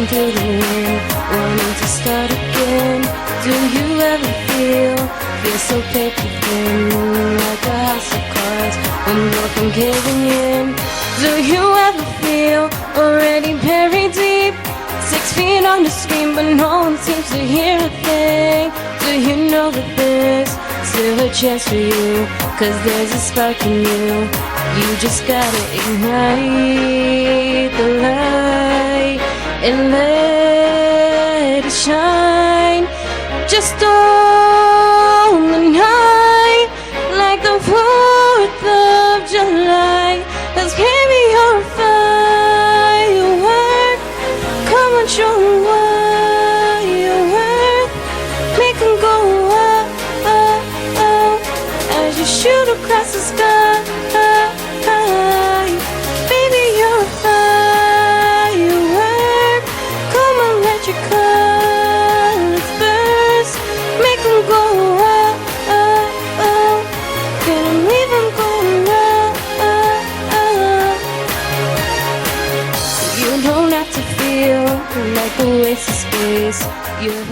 through the wind, wanting to start again. Do you ever feel so paper thin, like a house of cards, one broken caving in? Do you ever feel already buried deep, 6 feet on the stream, but no one seems to hear a thing? Do you know that there's still a chance for you, 'cause there's a spark in you? You just gotta ignite the light and let it shine. Just on the night, like the 4th of July. 'Cause baby, you're a firework. Come on, show 'em what you're worth. Make 'em go up, up, up, as you shoot across the sky. Baby, you're a firework. Come on, let your colors burst. Make 'em go up, up, up. Gonna leave 'em going up, up, up. You don't have to feel like a waste of space. You're